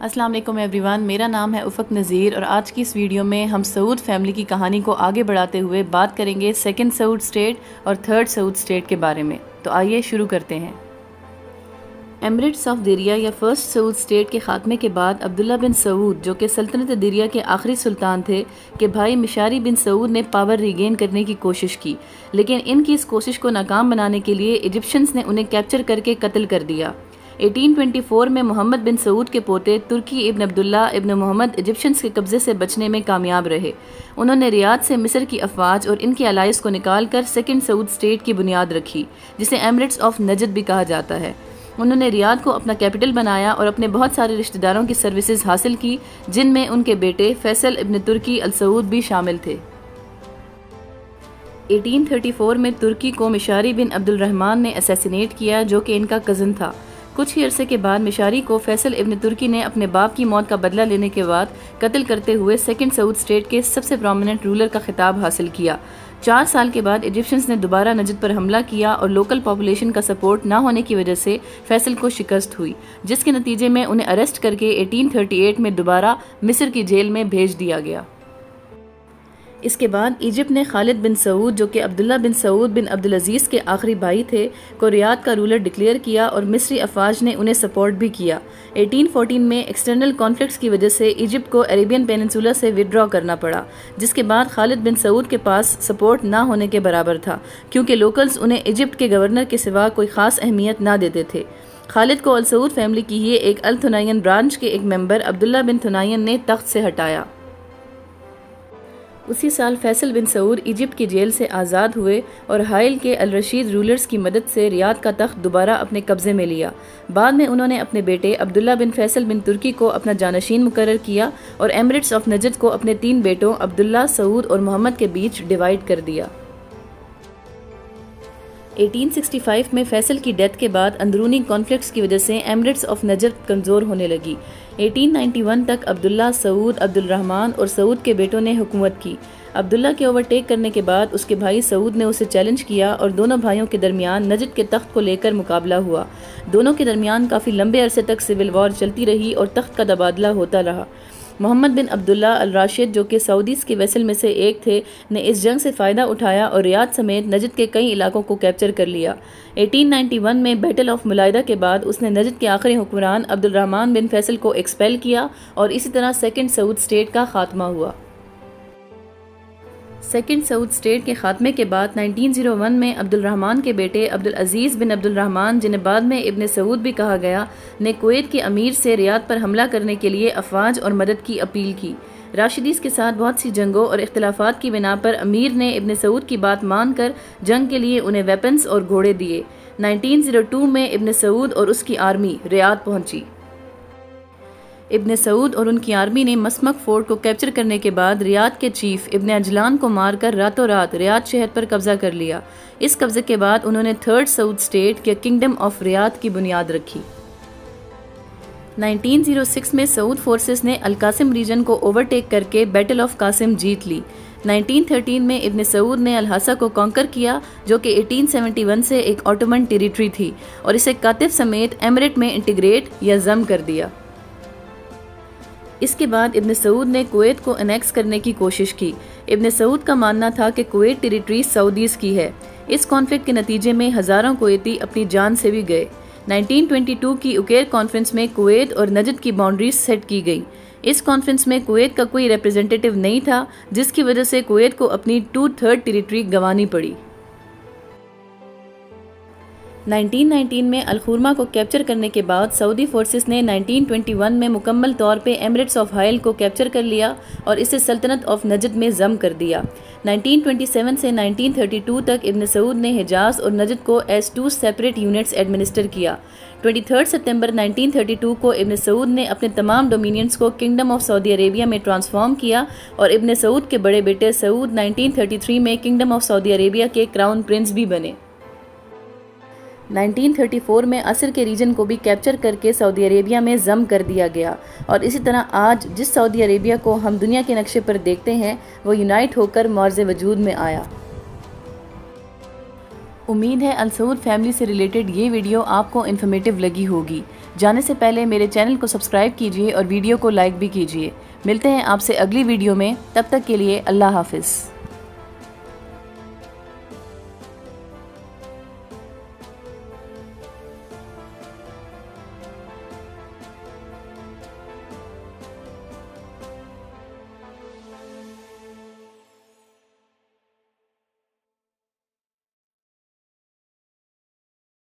अस्सलाम वालेकुम एवरीवन, मेरा नाम है उफ़क़ नज़ीर और आज की इस वीडियो में हम सऊद फैमिली की कहानी को आगे बढ़ाते हुए बात करेंगे सेकंड सऊद स्टेट और थर्ड सऊद स्टेट के बारे में। तो आइए शुरू करते हैं। एमिरेट्स ऑफ दिरिया या फर्स्ट सऊद स्टेट के ख़ात्मे के बाद अब्दुल्ला बिन सऊद, जो कि सल्तनत दिरिया के आखिरी सुल्तान थे, के भाई मिशारी बिन सऊद ने पावर रिगेन करने की कोशिश की, लेकिन इनकी इस कोशिश को नाकाम बनाने के लिए इजिप्शियंस ने उन्हें कैप्चर करके कत्ल कर दिया। 1824 में मोहम्मद बिन सऊद के पोते तुर्की इब्न अब्दुल्ला इब्न मोहम्मद इजिप्शियंस के कब्जे से बचने में कामयाब रहे। उन्होंने रियाद से मिस्र की अफवाज और इनके अलाइस को निकालकर सेकंड सऊद स्टेट की बुनियाद रखी, जिसे एमिरेट्स ऑफ नजद भी कहा जाता है। उन्होंने रियाद को अपना कैपिटल बनाया और अपने बहुत सारे रिश्तेदारों की सर्विसेज हासिल की, जिनमें उनके बेटे फैसल इब्न तुर्की अल सऊद भी शामिल थे। 1834 में तुर्की को मिशारी बिन अब्दुल रहमान ने असैसिनेट किया, जो कि इनका कज़न था। कुछ ही अरसे के बाद मिशारी को फैसल इब्न तुर्की ने अपने बाप की मौत का बदला लेने के बाद कत्ल करते हुए सेकंड सऊद स्टेट के सबसे प्रोमिनेंट रूलर का खिताब हासिल किया। 4 साल के बाद इजिप्शियंस ने दोबारा नजद पर हमला किया और लोकल पॉपुलेशन का सपोर्ट ना होने की वजह से फैसल को शिकस्त हुई, जिसके नतीजे में उन्हें अरेस्ट करके 1838 में दोबारा मिस्र की जेल में भेज दिया गया। इसके बाद इजिप्ट ने खालिद बिन सऊद, जो कि अब्दुल्ला बिन सऊद बिन अब्दुल अजीज़ के आखिरी भाई थे, को रियाद का रूलर डिक्लेयर किया और मिस्री अफवाज ने उन्हें सपोर्ट भी किया। 1814 में एक्सटर्नल कॉन्फ्लिक्ट्स की वजह से इजिप्ट को अरेबियन पेनिनसुला से विदड्रॉ करना पड़ा, जिसके बाद खालिद बिन सऊद के पास सपोर्ट ना होने के बराबर था, क्योंकि लोकल्स उन्हें इजिप्ट के गवर्नर के सिवा कोई खास अहमियत ना देते थे। खालिद को अल सऊद फैमिली की ही एक अल थुनैयन ब्रांच के एक मेंबर अब्दुल्ला बिन थुनैयन ने तख्त से हटाया। उसी साल फैसल बिन सऊद इजिप्ट की जेल से आज़ाद हुए और हाइल के अल रशीद रूलर्स की मदद से रियाद का तख्त दोबारा अपने कब्जे में लिया। बाद में उन्होंने अपने बेटे अब्दुल्ला बिन फैसल बिन तुर्की को अपना जानशीन मुकर्रर किया और एमिरेट्स ऑफ नजद को अपने 3 बेटों अब्दुल्ला, सऊद और मोहम्मद के बीच डिवाइड कर दिया। 1865 में फैसल की डेथ के बाद अंदरूनी कॉन्फ्लिक्ट्स की वजह से एमिरेट्स ऑफ नजद कमज़ोर होने लगी। 1891 तक अब्दुल्ला, सऊद, अब्दुल रहमान और सऊद के बेटों ने हुकूमत की। अब्दुल्ला के ओवरटेक करने के बाद उसके भाई सऊद ने उसे चैलेंज किया और दोनों भाइयों के दरमियान नजद के तख्त को लेकर मुकाबला हुआ। दोनों के दरमियान काफ़ी लंबे अरसे तक सिविल वॉर चलती रही और तख्त का तबादला होता रहा। मोहम्मद बिन अब्दुल्ला अल राशिद, जो कि सऊदीज़ के वेसल में से एक थे, ने इस जंग से फ़ायदा उठाया और रियाद समेत नजद के कई इलाकों को कैप्चर कर लिया। 1891 में बैटल ऑफ मुलायदा के बाद उसने नजद के आखिरी हुक्मरान अब्दुल रहमान बिन फैसल को एक्सपेल किया और इसी तरह सेकंड सऊद स्टेट का खात्मा हुआ। सेकंड सऊद स्टेट के खात्मे के बाद 1901 में अब्दुल रहमान के बेटे अब्दुल अजीज़ बिन अब्दुल रहमान, जिन्हें बाद में इब्न सऊद भी कहा गया, ने कुवैत के अमीर से रियाद पर हमला करने के लिए अफवाज और मदद की अपील की। राशिदीस के साथ बहुत सी जंगों और इख्तिलाफात की बिना पर अमीर ने इब्न सऊद की बात मानकर जंग के लिए उन्हें वेपन्स और घोड़े दिए। 1902 में इब्न सऊद और उसकी आर्मी रियाद पहुंची। इब्न सऊद और उनकी आर्मी ने मसमक फोर्ट को कैप्चर करने के बाद रियाद के चीफ इब्न अजलान को मारकर रातों रात रियाद शहर पर कब्जा कर लिया। इस कब्जे के बाद उन्होंने थर्ड सऊद स्टेट या किंगडम ऑफ रियाद की बुनियाद रखी। 1906 में सऊद फोर्सेस ने अल कासिम रीजन को ओवरटेक करके बैटल ऑफ कासिम जीत ली। 1913 में इब्न सऊद ने अल हासा को कॉन्कर किया, जो कि 1871 से एक ऑटोमन टेरिटरी थी, और इसे कातिफ समेत एमिरेट में इंटीग्रेट या जम कर दिया। इसके बाद इब्न सऊद ने कुवैत को अनेक्स करने की कोशिश की। इब्न सऊद का मानना था कि कुवैत टेरिटरी सऊदीज़ की है। इस कॉन्फ्लिक्ट के नतीजे में हज़ारों कुवैती अपनी जान से भी गए। 1922 की उकेर कॉन्फ्रेंस में कुवैत और नजद की बाउंड्रीज सेट की गई। इस कॉन्फ्रेंस में कुवैत का कोई रिप्रेजेंटेटिव नहीं था, जिसकी वजह से कुवैत को अपनी 2/3 टेरिटरी गंवानी पड़ी। 1919 में अल-खुरमा को कैप्चर करने के बाद सऊदी फोर्सेस ने 1921 में मुकम्मल तौर पे एमिरेट्स ऑफ हाइल को कैप्चर कर लिया और इसे सल्तनत ऑफ नजद में जम कर दिया। 1927 से 1932 तक इब्न सऊद ने हिजाज और नजद को एज 2 सेपरेट यूनिट्स एडमिनिस्टर किया। 23 सितंबर 1932 को इब्न सऊद ने अपने तमाम डोमिनियंस को किंगडम ऑफ सऊदी अरेबिया में ट्रांसफॉर्म किया और इब्न सऊद के बड़े बेटे सऊद 1933 में किंगडम ऑफ सऊदी अरेबिया के क्राउन प्रिंस भी बने। 1934 में असर के रीजन को भी कैप्चर करके सऊदी अरेबिया में जम कर दिया गया और इसी तरह आज जिस सऊदी अरेबिया को हम दुनिया के नक्शे पर देखते हैं वो यूनाइट होकर मौर्ज़ वजूद में आया। उम्मीद है अल सऊद फैमिली से रिलेटेड ये वीडियो आपको इन्फॉर्मेटिव लगी होगी। जाने से पहले मेरे चैनल को सब्सक्राइब कीजिए और वीडियो को लाइक भी कीजिए। मिलते हैं आपसे अगली वीडियो में, तब तक के लिए अल्लाह हाफिज़।